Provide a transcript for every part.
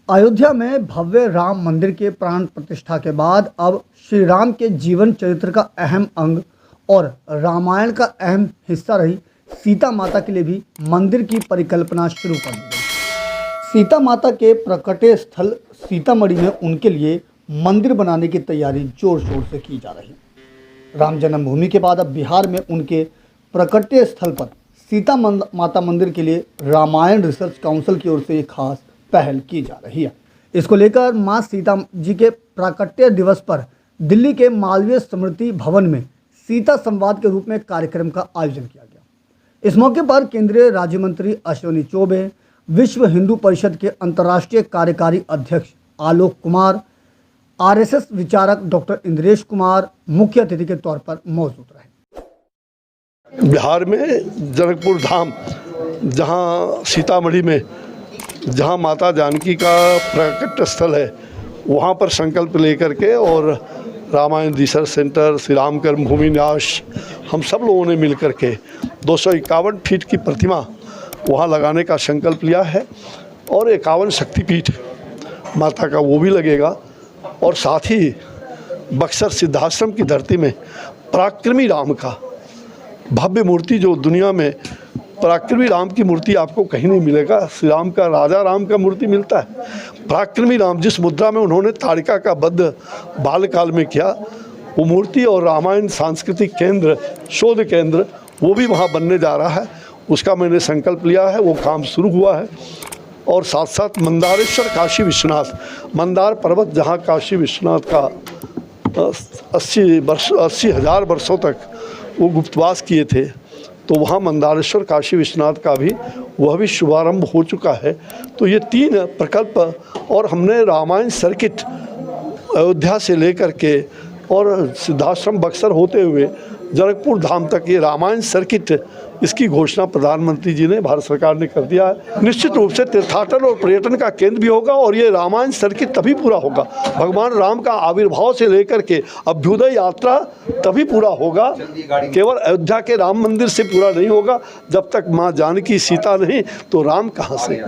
अयोध्या में भव्य राम मंदिर के प्राण प्रतिष्ठा के बाद अब श्री राम के जीवन चरित्र का अहम अंग और रामायण का अहम हिस्सा रही सीता माता के लिए भी मंदिर की परिकल्पना शुरू कर दी गई। सीता माता के प्रकटे स्थल सीतामढ़ी में उनके लिए मंदिर बनाने की तैयारी जोर शोर से की जा रही है। राम जन्मभूमि के बाद अब बिहार में उनके प्रकटे स्थल पर सीता माता मंदिर के लिए रामायण रिसर्च काउंसिल की ओर से एक खास पहल की जा रही है। इसको लेकर मां सीता जी के प्राकट्य दिवस पर दिल्ली के मालवीय स्मृति भवन में सीता संवाद के रूप में कार्यक्रम का आयोजन किया गया। इस मौके पर केंद्रीय राज्य मंत्री अश्विनी चौबे, विश्व हिंदू परिषद के अंतर्राष्ट्रीय कार्यकारी अध्यक्ष आलोक कुमार, आरएसएस विचारक डॉक्टर इंद्रेश कुमार मुख्य अतिथि के तौर पर मौजूद रहे। बिहार में जनकपुर धाम, जहां सीतामढ़ी में जहां माता जानकी का प्रकट स्थल है, वहां पर संकल्प लेकर के और रामायण रिसर्च सेंटर, श्री राम कर्मभूमि न्यास, हम सब लोगों ने मिलकर के 251 फीट की प्रतिमा वहां लगाने का संकल्प लिया है और 51 शक्तिपीठ माता का वो भी लगेगा। और साथ ही बक्सर सिद्धाश्रम की धरती में पराक्रमी राम का भव्य मूर्ति, जो दुनिया में पराक्रमी राम की मूर्ति आपको कहीं नहीं मिलेगा। श्री राम का, राजा राम का मूर्ति मिलता है। पराक्रमी राम जिस मुद्रा में उन्होंने ताड़िका का वध बालकाल में किया, वो मूर्ति और रामायण सांस्कृतिक केंद्र, शोध केंद्र, वो भी वहाँ बनने जा रहा है। उसका मैंने संकल्प लिया है, वो काम शुरू हुआ है। और साथ साथ मंदारेश्वर काशी विश्वनाथ, मंदार पर्वत जहाँ काशी विश्वनाथ का 80,000 वर्षों तक वो गुप्तवास किए थे, तो वहाँ मंदारेश्वर काशी विश्वनाथ का भी वह भी शुभारंभ हो चुका है। तो ये 3 प्रकल्प, और हमने रामायण सर्किट अयोध्या से लेकर के और सिद्धाश्रम बक्सर होते हुए जनकपुर धाम तक ये रामायण सर्किट, इसकी घोषणा प्रधानमंत्री जी ने, भारत सरकार ने कर दिया है। निश्चित रूप से तीर्थाटन और पर्यटन का केंद्र भी होगा और ये रामायण सर्किट तभी पूरा होगा, भगवान राम का आविर्भाव से लेकर के अभ्युदय यात्रा तभी पूरा होगा। केवल अयोध्या के राम मंदिर से पूरा नहीं होगा। जब तक माँ जानकी सीता नहीं तो राम कहाँ से।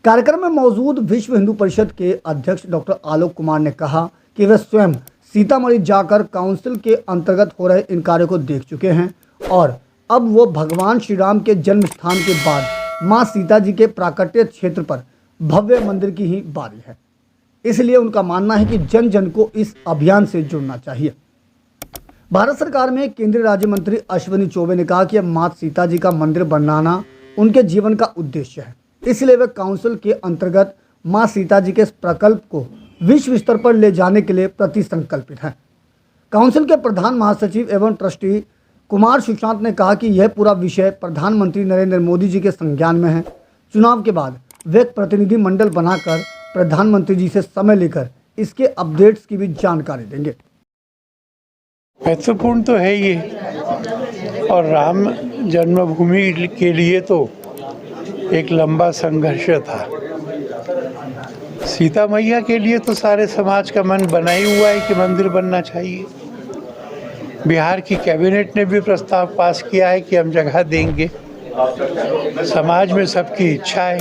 कार्यक्रम में मौजूद विश्व हिंदू परिषद के अध्यक्ष डॉक्टर आलोक कुमार ने कहा कि वे स्वयं सीतामढ़ी जाकर काउंसिल के अंतर्गत हो रहे इन कार्यों को देख चुके हैं और अब वो भगवान श्री राम के जन्म स्थान के बाद मां सीता जी के प्राकट्य क्षेत्र पर भव्य मंदिर की ही बारी है। इसलिए उनका मानना है कि जन जन को इस अभियान से जुड़ना चाहिए। भारत सरकार में केंद्रीय राज्य मंत्री अश्विनी चौबे ने कहा कि मां सीता जी का मंदिर बनाना उनके जीवन का उद्देश्य है। इसलिए वे काउंसिल के अंतर्गत मां सीता जी के इस प्रकल्प को विश्व स्तर पर ले जाने के लिए प्रति संकल्पित है। काउंसिल के प्रधान महासचिव एवं ट्रस्टी कुमार सुशांत ने कहा कि यह पूरा विषय प्रधानमंत्री नरेंद्र मोदी जी के संज्ञान में है। चुनाव के बाद वे एक प्रतिनिधि मंडल बनाकर प्रधानमंत्री जी से समय लेकर इसके अपडेट्स की भी जानकारी देंगे। महत्वपूर्ण तो है ये, और राम जन्मभूमि के लिए तो एक लंबा संघर्ष था। सीता मैया के लिए तो सारे समाज का मन बना ही हुआ है कि मंदिर बनना चाहिए। बिहार की कैबिनेट ने भी प्रस्ताव पास किया है कि हम जगह देंगे। समाज में सबकी इच्छा है,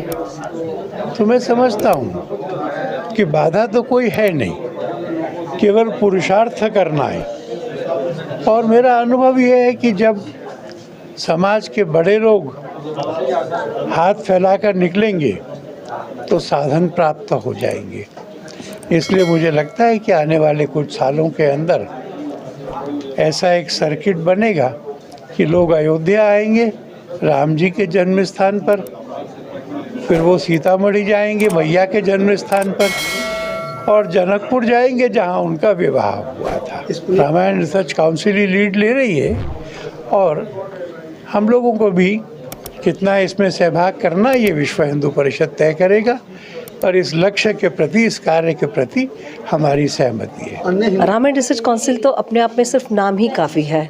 तो मैं समझता हूँ कि बाधा तो कोई है नहीं, केवल पुरुषार्थ करना है। और मेरा अनुभव यह है कि जब समाज के बड़े लोग हाथ फैलाकर निकलेंगे तो साधन प्राप्त हो जाएंगे। इसलिए मुझे लगता है कि आने वाले कुछ सालों के अंदर ऐसा एक सर्किट बनेगा कि लोग अयोध्या आएंगे राम जी के जन्म स्थान पर, फिर वो सीतामढ़ी जाएंगे मैया के जन्म स्थान पर, और जनकपुर जाएंगे जहां उनका विवाह हुआ था। रामायण रिसर्च काउंसिल ही लीड ले रही है और हम लोगों को भी कितना इसमें सहभाग करना ये विश्व हिंदू परिषद तय करेगा। और इस लक्ष्य के प्रति, इस कार्य के प्रति हमारी सहमति है। रामायण रिसर्च काउंसिल तो अपने आप में सिर्फ नाम ही काफ़ी है।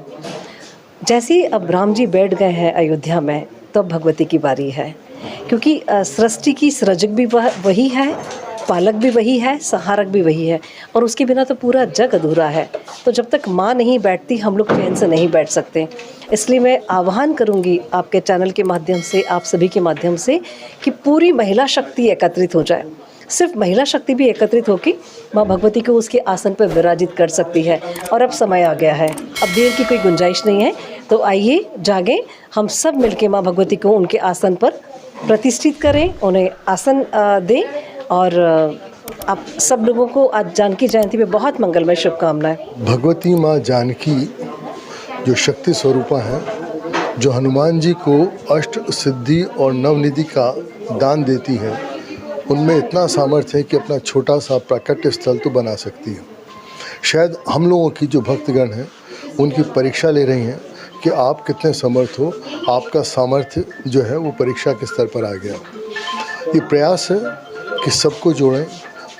जैसे ही अब राम जी बैठ गए हैं अयोध्या में, तो अब भगवती की बारी है, क्योंकि सृष्टि की सृजक भी वही है, पालक भी वही है, सहारक भी वही है, और उसके बिना तो पूरा जग अधूरा है। तो जब तक माँ नहीं बैठती हम लोग चैन से नहीं बैठ सकते। इसलिए मैं आह्वान करूँगी आपके चैनल के माध्यम से, आप सभी के माध्यम से, कि पूरी महिला शक्ति एकत्रित हो जाए। सिर्फ महिला शक्ति भी एकत्रित होकर माँ भगवती को उसके आसन पर विराजित कर सकती है। और अब समय आ गया है, अब देर की कोई गुंजाइश नहीं है। तो आइए जागें, हम सब मिलके माँ भगवती को उनके आसन पर प्रतिष्ठित करें, उन्हें आसन दें। और आप सब लोगों को आज जानकी जयंती पे बहुत मंगलमय शुभकामनाएं। भगवती माँ जानकी जो शक्ति स्वरूपा हैं, जो हनुमान जी को अष्ट सिद्धि और नवनिधि का दान देती हैं, उनमें इतना सामर्थ्य है कि अपना छोटा सा प्राकट्य स्थल तो बना सकती है। शायद हम लोगों की जो भक्तगण हैं उनकी परीक्षा ले रही हैं कि आप कितने समर्थ हो, आपका सामर्थ्य जो है वो परीक्षा के स्तर पर आ गया। ये प्रयास है कि सबको जोड़ें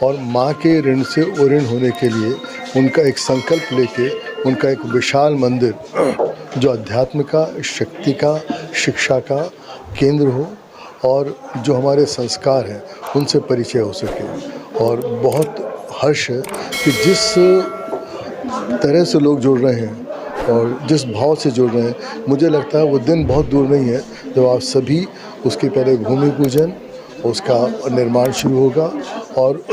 और माँ के ऋण से ऋण होने के लिए उनका एक संकल्प लेके उनका एक विशाल मंदिर जो अध्यात्म का, शक्ति का, शिक्षा का केंद्र हो और जो हमारे संस्कार हैं उनसे परिचय हो सके। और बहुत हर्ष है कि जिस तरह से लोग जुड़ रहे हैं और जिस भाव से जुड़ रहे हैं, मुझे लगता है वो दिन बहुत दूर नहीं है जब आप सभी उसके पहले भूमि पूजन, उसका निर्माण शुरू होगा और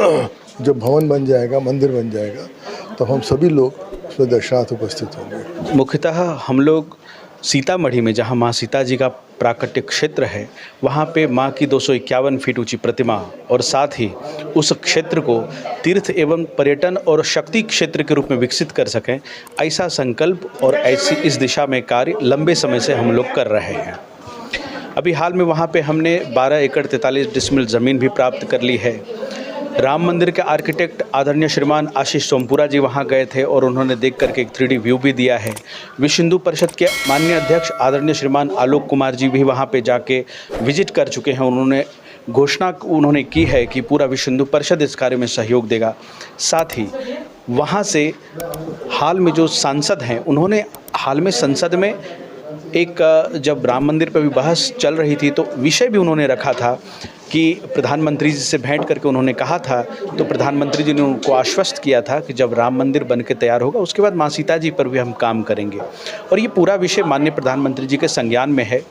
जब भवन बन जाएगा, मंदिर बन जाएगा, तो हम सभी लोग उसमें दर्शनार्थ उपस्थित होंगे। मुख्यतः हम लोग सीतामढ़ी में, जहां मां सीता जी का प्राकट्य क्षेत्र है, वहां पे मां की 251 फीट ऊंची प्रतिमा और साथ ही उस क्षेत्र को तीर्थ एवं पर्यटन और शक्ति क्षेत्र के रूप में विकसित कर सकें, ऐसा संकल्प और ऐसी इस दिशा में कार्य लंबे समय से हम लोग कर रहे हैं। अभी हाल में वहाँ पे हमने 12 एकड़ 43 डिसमिल ज़मीन भी प्राप्त कर ली है। राम मंदिर के आर्किटेक्ट आदरणीय श्रीमान आशीष सोमपुरा जी वहाँ गए थे और उन्होंने देख करके एक 3D व्यू भी दिया है। विश्व हिंदू परिषद के माननीय अध्यक्ष आदरणीय श्रीमान आलोक कुमार जी भी वहाँ पे जाके विजिट कर चुके हैं। उन्होंने घोषणा की है कि पूरा विश्व हिंदू परिषद इस कार्य में सहयोग देगा। साथ ही वहाँ से हाल में जो सांसद हैं, उन्होंने हाल में संसद में एक जब राम मंदिर पर भी बहस चल रही थी तो विषय भी उन्होंने रखा था कि प्रधानमंत्री जी से भेंट करके उन्होंने कहा था, तो प्रधानमंत्री जी ने उनको आश्वस्त किया था कि जब राम मंदिर बन के तैयार होगा उसके बाद माँ सीता जी पर भी हम काम करेंगे। और ये पूरा विषय माननीय प्रधानमंत्री जी के संज्ञान में है।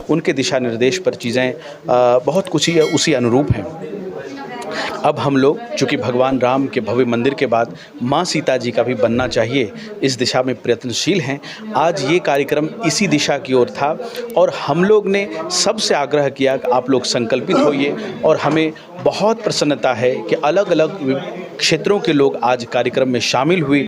उनके दिशा निर्देश पर चीज़ें बहुत कुछ ही उसी अनुरूप हैं। अब हम लोग चूँकि भगवान राम के भव्य मंदिर के बाद माँ सीता जी का भी बनना चाहिए, इस दिशा में प्रयत्नशील हैं। आज ये कार्यक्रम इसी दिशा की ओर था और हम लोग ने सबसे आग्रह किया कि आप लोग संकल्पित होइए। और हमें बहुत प्रसन्नता है कि अलग अलग क्षेत्रों के लोग आज कार्यक्रम में शामिल हुए।